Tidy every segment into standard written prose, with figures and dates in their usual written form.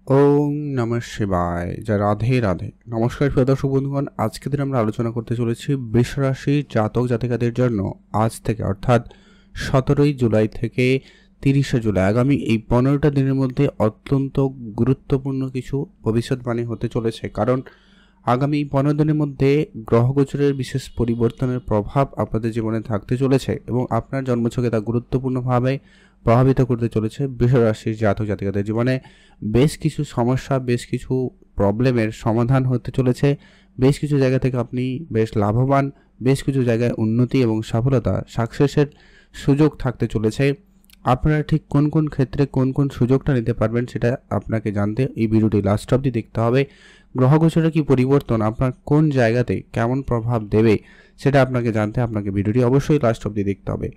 ওম নমঃ শিবায়। যা রাধে রাধে। নমস্কার প্রিয় দর্শক বন্ধুগণ, আজকে দিন আমরা আলোচনা করতে চলেছি বৃষ রাশি জাতক জাতিকাদের জন্য আজ থেকে অর্থাৎ 17ই জুলাই থেকে 30শে জুলাই আগামী এই 15টা দিনের মধ্যে অত্যন্ত গুরুত্বপূর্ণ কিছু ভবিষ্যৎবাণী হতে চলেছে। কারণ আগামী 15 দিনের মধ্যে গ্রহগোচরের বিশেষ পরিবর্তনের প্রভাব আপনাদের জীবনে থাকতে চলেছে এবং আপনার জন্মছকে তা গুরুত্বপূর্ণভাবে প্রভাবিত করতে চলেছে বৃষ রাশির জাতক জাতিকাদের জীবনে। বেশ কিছু সমস্যা, বেশ কিছু প্রবলেমের সমাধান হতে চলেছে। বেশ কিছু জায়গা থেকে আপনি বেশ লাভবান, বেশ কিছু জায়গায় উন্নতি এবং সফলতা সাকসেসের সুযোগ থাকতে চলেছে। আপনারা ঠিক কোন কোন ক্ষেত্রে কোন কোন সুযোগটা নিতে পারবেন সেটা আপনাকে জানতে এই ভিডিওটি লাস্ট অবধি দেখতে হবে। গ্রহগোচরের কি পরিবর্তন আপনার কোন জায়গাতে কেমন প্রভাব দেবে সেটা আপনাকে জানতে আপনাকে ভিডিওটি অবশ্যই লাস্ট অবধি দেখতে হবে।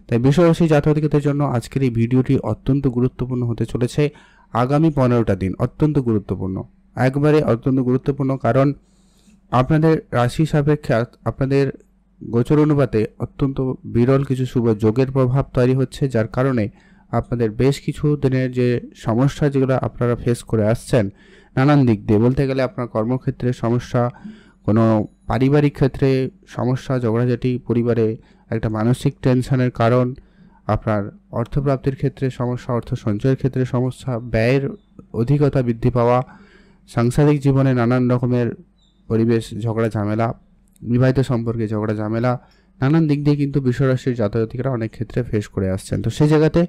তাই বৃষ রাশি জাতকদের জন্য আজকের এই ভিডিওটি অত্যন্ত গুরুত্বপূর্ণ হতে চলেছে। আগামী 15টা দিন অত্যন্ত গুরুত্বপূর্ণ, একবারে অত্যন্ত গুরুত্বপূর্ণ। কারণ আপনাদের রাশি সাপেক্ষে আপনাদের গোচর অনুপাতে অত্যন্ত বিরল কিছু শুভ যোগের প্রভাব তৈরি হচ্ছে, যার কারণে আপনাদের বেশ কিছু দিনের যে সমস্যা যেগুলো আপনারা ফেস করে আসছেন নানান দিক দিয়ে, বলতে গেলে আপনার কর্মক্ষেত্রে সমস্যা, কোনো পারিবারিক ক্ষেত্রে সমস্যা, ঝগড়াঝাটি, পরিবারে একটা মানসিক টেনশনের কারণ, আপনার অর্থপ্রাপ্তির ক্ষেত্রে সমস্যা, অর্থ সঞ্চয়ের ক্ষেত্রে সমস্যা, ব্যয়ের অধিকতা বৃদ্ধি পাওয়া, সাংসারিক জীবনে নানান রকমের পরিবেশ ঝগড়া ঝামেলা, বিবাহিত সম্পর্কে ঝগড়া ঝামেলা, নানান দিক দিয়ে কিন্তু বৃষ রাশির জাতকরা অনেক ক্ষেত্রে ফেস করে আসছেন। তো সেই জায়গাতে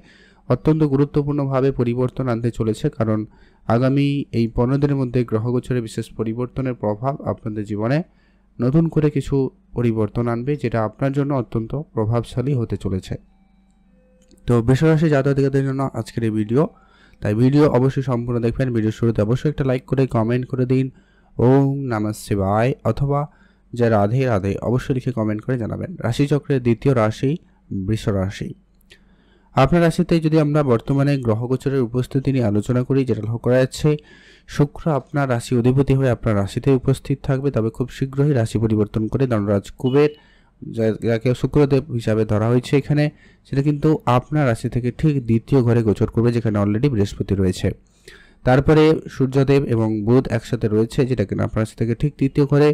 অত্যন্ত গুরুত্বপূর্ণভাবে পরিবর্তন আনতে চলেছে। কারণ আগামী এই 15 দিনের মধ্যে গ্রহগোচরে বিশেষ পরিবর্তনের প্রভাব আপনাদের জীবনে নতুন করে কিছু পরিবর্তন আনবে, যেটা আপনার জন্য অত্যন্ত প্রভাবশালী হতে চলেছে। তো বৃষ রাশি জাতকদের জন্য আজকের এই ভিডিও, তাই ভিডিও অবশ্যই সম্পূর্ণ দেখবেন। ভিডিও শুরুতে অবশ্যই একটা লাইক করে কমেন্ট করে দিন ওম নমঃ শিবায় অথবা যা রাধে রাধে অবশ্যই লিখে কমেন্ট করে জানাবেন। রাশিচক্রের দ্বিতীয় রাশি বৃষ রাশি। আপনার রাশিতে যদি আমরা বর্তমানে গ্রহগোচরের উপস্থিতি নিয়ে আলোচনা করি, যেটা লক্ষ্য করা যাচ্ছে শুক্র আপনার রাশি অধিপতি হয়ে আপনার রাশিতে উপস্থিত থাকবে, তবে খুব শীঘ্রই রাশি পরিবর্তন করে ধনরাজ কুবের, যাকে শুক্রদেব হিসাবে ধরা হয়েছে এখানে, সেটা কিন্তু আপনার রাশি থেকে ঠিক দ্বিতীয় ঘরে গোচর করবে, যেখানে অলরেডি বৃহস্পতি রয়েছে। তারপরে সূর্যদেব এবং বুধ একসাথে রয়েছে, যেটা কিনা আপনার রাশি থেকে ঠিক তৃতীয় ঘরে।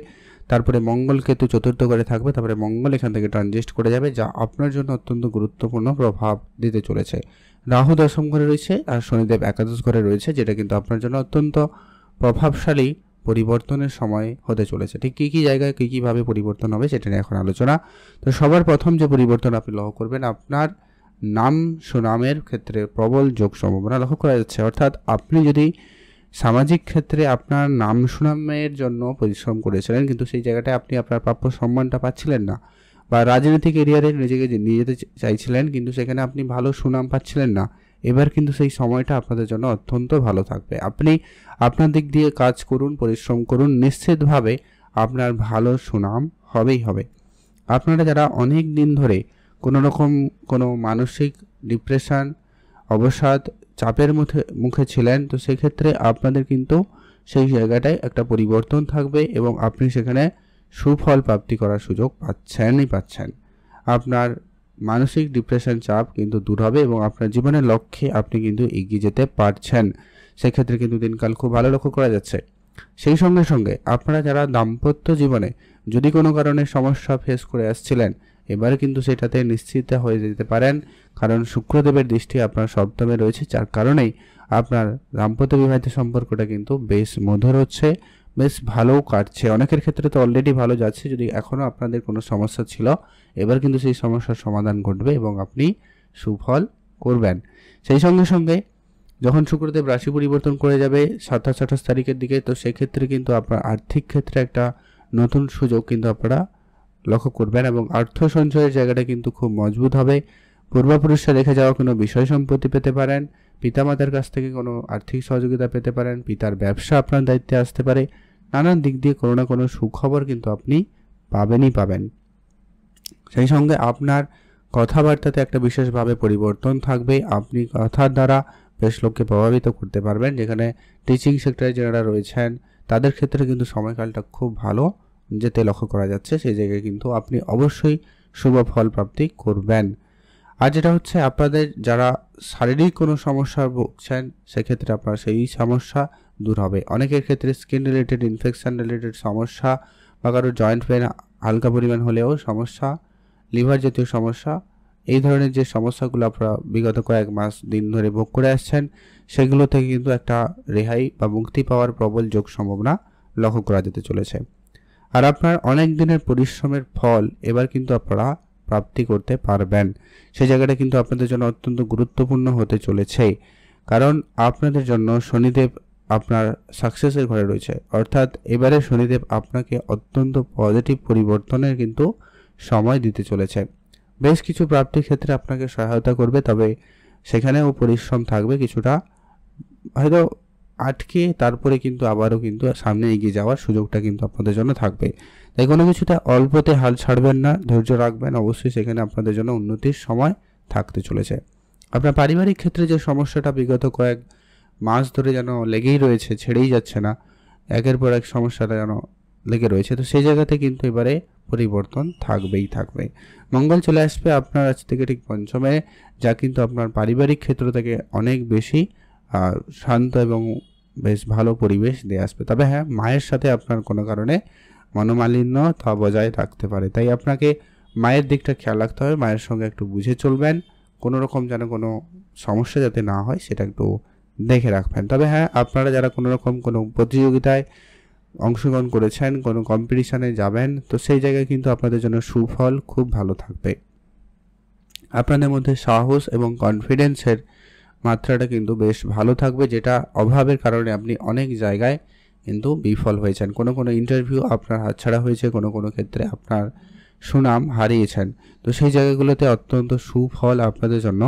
তারপরে মঙ্গল কেতু চতুর্থ ঘরে থাকবে। তারপরে মঙ্গল এখান থেকে ট্রানজিস্ট করে যাবে, যা আপনার জন্য অত্যন্ত গুরুত্বপূর্ণ প্রভাব দিতে চলেছে। রাহু দশম ঘরে রয়েছে আর শনিদেব একাদশ ঘরে রয়েছে, যেটা কিন্তু আপনার জন্য অত্যন্ত প্রভাবশালী পরিবর্তনের সময় হতে চলেছে। ঠিক কী কী জায়গায় কী কীভাবে পরিবর্তন হবে সেটা নিয়ে এখন আলোচনা। তো সবার প্রথম যে পরিবর্তন আপনি লক্ষ্য করবেন, আপনার নাম সুনামের ক্ষেত্রে প্রবল যোগ সম্ভাবনা লক্ষ্য করা যাচ্ছে। অর্থাৎ আপনি যদি সামাজিক ক্ষেত্রে আপনার নাম সুনামের জন্য পরিশ্রম করেছিলেন, কিন্তু সেই জায়গাটায় আপনি আপনার প্রাপ্য সম্মানটা পাচ্ছিলেন না, বা রাজনৈতিক এরিয়ারে নিজেকে নিয়ে যেতে চাইছিলেন কিন্তু সেখানে আপনি ভালো সুনাম পাচ্ছিলেন না, এবার কিন্তু সেই সময়টা আপনাদের জন্য অত্যন্ত ভালো থাকবে। আপনি আপনার দিক দিয়ে কাজ করুন, পরিশ্রম করুন, নিশ্চিতভাবে আপনার ভালো সুনাম হবেই হবে। আপনারা যারা অনেক দিন ধরে কোনো মানসিক ডিপ্রেশন, অবসাদ, চাপের মুখে ছিলেন, তো সেক্ষেত্রে আপনাদের কিন্তু সেই জায়গাটায় একটা পরিবর্তন থাকবে এবং আপনি সেখানে সুফল প্রাপ্তি করার সুযোগ পাচ্ছেন। আপনার মানসিক ডিপ্রেশন, চাপ কিন্তু দূর হবে এবং আপনার জীবনের লক্ষ্যে আপনি কিন্তু এগিয়ে যেতে পারছেন। সেক্ষেত্রে কিন্তু দিনকাল খুব ভালো লক্ষ্য করা যাচ্ছে। সেই সঙ্গে সঙ্গে আপনারা যারা দাম্পত্য জীবনে যদি কোনো কারণে সমস্যা ফেস করে আসছিলেন, এবারে কিন্তু সেটাতে নিশ্চিত হয়ে যেতে পারেন, কারণ শুক্রদেবের দৃষ্টি আপনার সপ্তমে রয়েছে, যার কারণেই আপনার দাম্পত্য বিবাহিত সম্পর্কটা কিন্তু বেশ মধুর হচ্ছে, বেশ ভালোও কাটছে। অনেকের ক্ষেত্রে তো অলরেডি ভালো যাচ্ছে। যদি এখনও আপনাদের কোনো সমস্যা ছিল, এবার কিন্তু সেই সমস্যার সমাধান ঘটবে এবং আপনি সুফল করবেন। সেই সঙ্গে সঙ্গে যখন শুক্রদেব রাশি পরিবর্তন করে যাবে 27-28 তারিখের দিকে, তো সেক্ষেত্রে কিন্তু আপনার আর্থিক ক্ষেত্রে একটা নতুন সুযোগ কিন্তু আপনারা লক্ষ্য করবেন এবং অর্থ সঞ্চয়ের জায়গাটা কিন্তু খুব মজবুত হবে। পূর্বপুরুষরা রেখে যাওয়া কোনো বিষয় সম্পত্তি পেতে পারেন, পিতামাতার কাছ থেকে কোনো আর্থিক সহযোগিতা পেতে পারেন, পিতার ব্যবসা আপনার দায়িত্বে আসতে পারে। নানান দিক দিয়ে কোনো না কোনো সুখবর কিন্তু আপনি পাবেন। সেই সঙ্গে আপনার কথাবার্তাতে একটা বিশেষভাবে পরিবর্তন থাকবে। আপনি কথার দ্বারা বেশ লোককে প্রভাবিত করতে পারবেন। যেখানে টিচিং সেক্টরে যারা রয়েছেন তাদের ক্ষেত্রে কিন্তু সময়কালটা খুব ভালো যেতে লক্ষ্য করা যাচ্ছে। সেই জায়গায় কিন্তু আপনি অবশ্যই শুভ ফল প্রাপ্তি করবেন। আর যেটা হচ্ছে, আপনাদের যারা শারীরিক কোনো সমস্যা ভুগছেন, সেক্ষেত্রে আপনারা সেই সমস্যা দূর হবে। অনেকের ক্ষেত্রে স্কিন রিলেটেড ইনফেকশন রিলেটেড সমস্যা বা কারো জয়েন্ট পেন হালকা পরিমাণ হলেও সমস্যা, লিভার জাতীয় সমস্যা, এই ধরনের যে সমস্যাগুলো আপনারা বিগত কয়েক মাস দিন ধরে ভোগ করে আসছেন সেগুলো থেকে কিন্তু একটা রেহাই বা মুক্তি পাওয়ার প্রবল যোগ সম্ভাবনা লক্ষ্য করা যেতে চলেছে। আর আপনার অনেক দিনের পরিশ্রমের ফল এবার কিন্তু আপনারা প্রাপ্তি করতে পারবেন। সেই জায়গাটা কিন্তু আপনাদের জন্য অত্যন্ত গুরুত্বপূর্ণ হতে চলেছে, কারণ আপনাদের জন্য শনিদেব আপনার সাকসেসের ঘরে রয়েছে। অর্থাৎ এবারে শনিদেব আপনাকে অত্যন্ত পজিটিভ পরিবর্তনের কিন্তু সময় দিতে চলেছে। বেশ কিছু প্রাপ্তির ক্ষেত্রে আপনাকে সহায়তা করবে, তবে সেখানেও পরিশ্রম থাকবে কিছুটা, হয়তো আটকে তারপরে কিন্তু আবারও কিন্তু সামনে এগিয়ে যাওয়ার সুযোগটা কিন্তু আপনাদের জন্য থাকবে। তাই কোনো কিছুতে অল্পতে হাল ছাড়বেন না, ধৈর্য রাখবেন, অবশ্যই সেখানে আপনাদের জন্য উন্নতির সময় থাকতে চলেছে। আপনার পারিবারিক ক্ষেত্রে যে সমস্যাটা বিগত কয়েক মাস ধরে যেন লেগেই রয়েছে, ছেড়েই যাচ্ছে না, একের পর এক সমস্যাটা যেন লেগে রয়েছে, তো সেই জায়গাতে কিন্তু এবারে পরিবর্তন থাকবেই থাকবে। মঙ্গল চলে আসবে আপনার আজ থেকে ঠিক পঞ্চমে, যা কিন্তু আপনার পারিবারিক ক্ষেত্র থেকে অনেক বেশি শান্ত এবং বেশ ভালো পরিবেশ দিয়ে আসবে। তবে হ্যাঁ, মায়ের সাথে আপনার কোনো কারণে মনোমালিন্য তা বজায় রাখতে পারে, তাই আপনাকে মায়ের দিকটা খেয়াল রাখতে হবে। মায়ের সঙ্গে একটু বুঝে চলবেন, কোনো রকম যেন কোনো সমস্যা যাতে না হয় সেটা একটু দেখে রাখবেন। তবে হ্যাঁ, আপনারা যারা কোনো রকম কোনো প্রতিযোগিতায় অংশগ্রহণ করেছেন, কোনো কম্পিটিশানে যাবেন, তো সেই জায়গায় কিন্তু আপনাদের জন্য সুফল খুব ভালো থাকবে। আপনাদের মধ্যে সাহস এবং কনফিডেন্সের মাত্রাটা কিন্তু বেশ ভালো থাকবে, যেটা অভাবের কারণে আপনি অনেক জায়গায় কিন্তু বিফল হয়েছেন। কোনো কোনো ইন্টারভিউ আপনার হাতছাড়া হয়েছে, কোনো কোনো ক্ষেত্রে আপনার সুনাম হারিয়েছেন, তো সেই জায়গাগুলোতে অত্যন্ত সুফল আপনাদের জন্য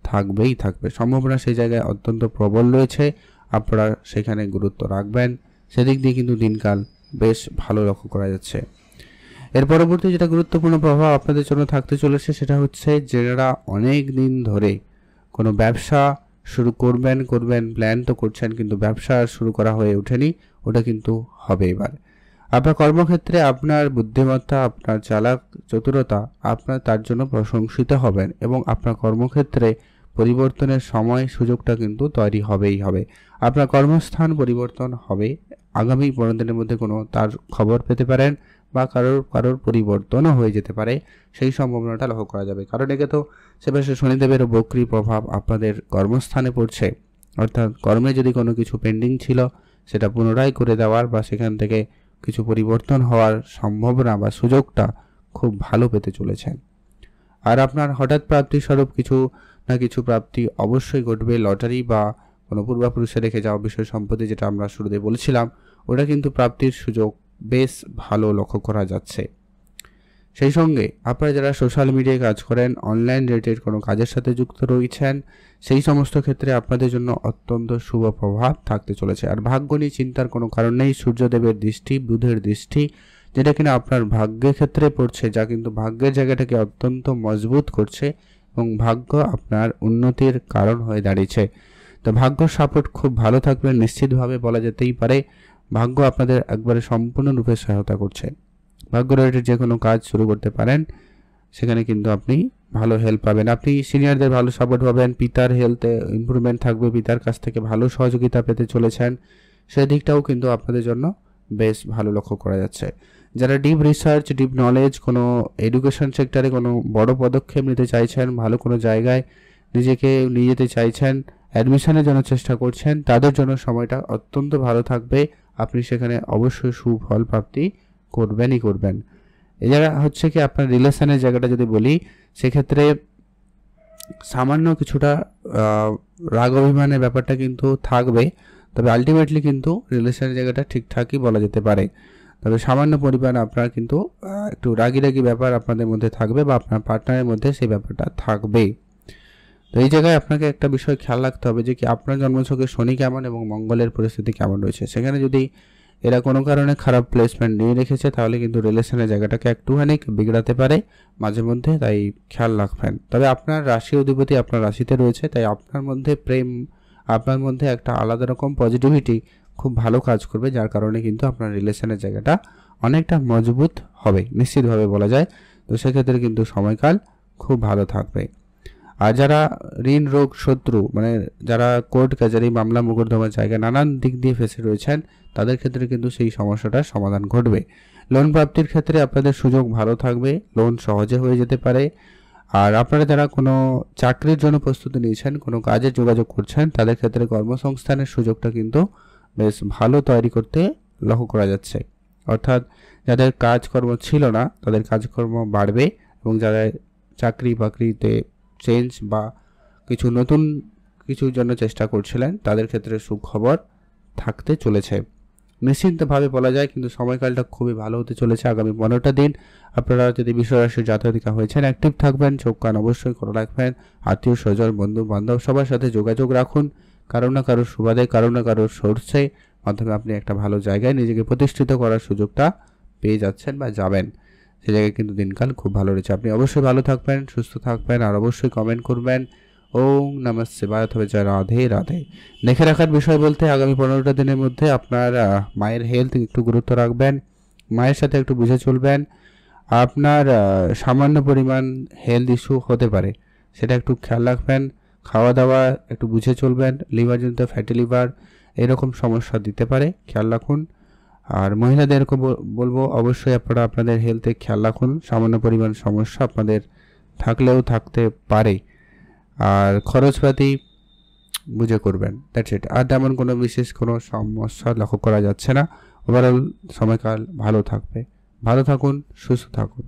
থাকবেই থাকবে। সম্ভাবনা সেই জায়গায় অত্যন্ত প্রবল রয়েছে, আপনারা সেখানে গুরুত্ব রাখবেন, সেদিক দিয়ে কিন্তু দিনকাল বেশ ভালো লক্ষ্য করা যাচ্ছে। এর পরবর্তী যেটা গুরুত্বপূর্ণ প্রভাব আপনাদের জন্য থাকতে চলেছে সেটা হচ্ছে, যারা অনেক দিন ধরে কোনো ব্যবসা শুরু করবেন প্ল্যান তো করছেন, কিন্তু ব্যবসা শুরু করা হয়ে ওঠেনি, ওটা কিন্তু হবে এবার। আপনার কর্মক্ষেত্রে আপনার বুদ্ধিমত্তা, আপনার চালাক চতুরতা আপনার তার জন্য প্রশংসিত হবেন, এবং আপনার কর্মক্ষেত্রে পরিবর্তনের সময় সুযোগটা কিন্তু তৈরি হবেই হবে। আপনার কর্মস্থান পরিবর্তন হবে, আগামী 15 দিনের মধ্যে কোনো তার খবর পেতে পারেন, বা কারোর পরিবর্তনও হয়ে যেতে পারে, সেই সম্ভাবনাটা লক্ষ্য করা যাবে। কারণ একে তো সেপাশে শনিদেবের বক্রী প্রভাব আপনাদের কর্মস্থানে পড়ছে, অর্থাৎ কর্মে যদি কোনো কিছু পেন্ডিং ছিল সেটা পুনরায় করে দেওয়ার বা সেখান থেকে কিছু পরিবর্তন হওয়ার সম্ভাবনা বা সুযোগটা খুব ভালো পেতে চলেছেন। আর আপনার হঠাৎ প্রাপ্তি স্বরূপ কিছু না কিছু প্রাপ্তি অবশ্যই ঘটবে। লটারি বা কোনো পূর্বাপুরুষে রেখে যাওয়া বিষয় সম্পত্তি, যেটা আমরা শুরুতে বলেছিলাম, ওটা কিন্তু প্রাপ্তির সুযোগ বেশ ভালো লক্ষ্য করা যাচ্ছে। সেই সঙ্গে আপনারা যারা সোশ্যাল মিডিয়ায় কাজ করেন, অনলাইন রিলেটেড কোনো কাজের সাথে যুক্ত রয়েছেন, সেই সমস্ত ক্ষেত্রে আপনাদের জন্য অত্যন্ত শুভ প্রভাব থাকতে চলেছে। আর ভাগ্য নিয়ে চিন্তার কোনো কারণ নেই। সূর্যদেবের দৃষ্টি, বুধের দৃষ্টি, যেটা কিনা আপনার ভাগ্যের ক্ষেত্রে পড়ছে, যা কিন্তু ভাগ্যের জায়গাটাকে অত্যন্ত মজবুত করছে এবং ভাগ্য আপনার উন্নতির কারণ হয়ে দাঁড়িয়েছে। তো ভাগ্য সাপোর্ট খুব ভালো থাকবে, নিশ্চিতভাবে বলা যেতেই পারে ভাগ্য আপনাদের একবারে সম্পূর্ণরূপে সহায়তা করছে। ভাগ্য রিলেটেড যে কোনো কাজ শুরু করতে পারেন, সেখানে কিন্তু আপনি ভালো হেল্প পাবেন। আপনি সিনিয়রদের ভালো সাপোর্ট পাবেন, পিতার হেলথে ইমপ্রুভমেন্ট থাকবে, পিতার কাছ থেকে ভালো সহযোগিতা পেতে চলেছেন, সেদিকটাও কিন্তু আপনাদের জন্য বেশ ভালো লক্ষ্য করা যাচ্ছে। যারা ডিপ রিসার্চ, ডিপ নলেজ, কোনো এডুকেশন সেক্টরে কোনো বড় পদক্ষেপ নিতে চাইছেন, ভালো কোনো জায়গায় নিজেকে নিয়ে যেতে চাইছেন, অ্যাডমিশনের জন্য চেষ্টা করছেন, তাদের জন্য সময়টা অত্যন্ত ভালো থাকবে। আপনি সেখানে অবশ্যই সুফল প্রাপ্তি করবেন। এছাড়া হচ্ছে কি, আপনার রিলেশনের জায়গাটা যদি বলি, সেক্ষেত্রে সামান্য কিছুটা রাগ অভিমানের ব্যাপারটা কিন্তু থাকবে, তবে আলটিমেটলি কিন্তু রিলেশনের জায়গাটা ঠিকঠাকই বলা যেতে পারে। তবে সামান্য পরিমাণ আপনার কিন্তু একটু রাগি ব্যাপার আপনাদের মধ্যে থাকবে, বা আপনার পার্টনারের মধ্যে সেই ব্যাপারটা থাকবে। তো এই জায়গায় আপনাকে একটা বিষয় খেয়াল রাখতে হবে যে কি, আপনার জন্মছকে শনি কেমন এবং মঙ্গলের পরিস্থিতি কেমন রয়েছে। সেখানে যদি এরা কোনো কারণে খারাপ প্লেসমেন্ট নিয়ে রেখেছে, তাহলে কিন্তু রিলেশনের জায়গাটাকে একটুখানি বিগড়াতে পারে মাঝে মধ্যে, তাই খেয়াল রাখবেন। তবে আপনার রাশি অধিপতি আপনার রাশিতে রয়েছে, তাই আপনার মধ্যে প্রেম, আপনার মধ্যে একটা আলাদা রকম পজিটিভিটি খুব ভালো কাজ করবে, যার কারণে কিন্তু আপনার রিলেশনের জায়গাটা অনেকটা মজবুত হবে, নিশ্চিতভাবে বলা যায়। তো সেক্ষেত্রে কিন্তু সময়কাল খুব ভালো থাকবে। আর যারা ঋণ রোগ শত্রু মানে যারা কোর্ট কাছারি মামলা মোকদ্দমার জায়গায় নানান দিক দিয়ে ফেসে রয়েছেন, তাদের ক্ষেত্রে কিন্তু সেই সমস্যাটার সমাধান ঘটবে। লোন প্রাপ্তির ক্ষেত্রে আপনাদের সুযোগ ভালো থাকবে, লোন সহজে হয়ে যেতে পারে। আর আপনারা যারা কোনো চাকরির জন্য প্রস্তুতি নিয়েছেন, কোনো কাজে যোগাযোগ করছেন, তাদের ক্ষেত্রে কর্মসংস্থানের সুযোগটা কিন্তু বেশ ভালো তৈরি করতে লক্ষ্য করা যাচ্ছে। অর্থাৎ যাদের কাজকর্ম ছিল না তাদের কাজকর্ম বাড়বে, এবং যারা চাকরি বাকরিতে চেঞ্জ বা কিছু নতুন কিছুর জন্য চেষ্টা করছিলেন তাদের ক্ষেত্রে সুখবর থাকতে চলেছে। নিশ্চিন্তভাবে বলা যায় কিন্তু সময়কালটা খুবই ভালো হতে চলেছে। আগামী 15টা দিন আপনারা যদি বৃষরাশির জাতকা হয়েছেন অ্যাক্টিভ থাকবেন, চোখ কান অবশ্যই খোলা রাখবেন, আত্মীয় স্বজন বন্ধু বান্ধব সবার সাথে যোগাযোগ রাখুন। কারো না কারোর সুবাদে, কারো না কারোর সোর্সে মাধ্যমে আপনি একটা ভালো জায়গায় নিজেকে প্রতিষ্ঠিত করার সুযোগটা পেয়ে যাচ্ছেন বা যাবেন। সে জায়গায় কিন্তু দিনকাল খুব ভালো রয়েছে। আপনি অবশ্যই ভালো থাকবেন, সুস্থ থাকবেন, আর অবশ্যই কমেন্ট করবেন ওম নমঃ শিবায় অথবা জয় রাধে রাধে। দেখে রাখার বিষয় বলতে আগামী 15টা দিনের মধ্যে আপনার মায়ের হেলথ একটু গুরুত্ব রাখবেন, মায়ের সাথে একটু বুঝে চলবেন। আপনার সামান্য পরিমাণ হেলথ ইস্যু হতে পারে, সেটা একটু খেয়াল রাখবেন। খাওয়া দাওয়া একটু বুঝে চলবেন, লিভারজনিত ফ্যাটি লিভার এরকম সমস্যা দিতে পারে, খেয়াল রাখুন। আর মহিলাদেরকে বলবো অবশ্যই আপনারা আপনাদের হেলথে খেয়াল রাখুন, সামান্য পরিমাণ সমস্যা আপনাদের থাকলেও থাকতে পারে, আর খরচপাতি বুঝে করবেন, দ্যাটস ইট। আর তেমন কোনো বিশেষ কোনো সমস্যা লক্ষ্য করা যাচ্ছে না। ওভারঅল সময়কাল ভালো থাকবে। ভালো থাকুন, সুস্থ থাকুন।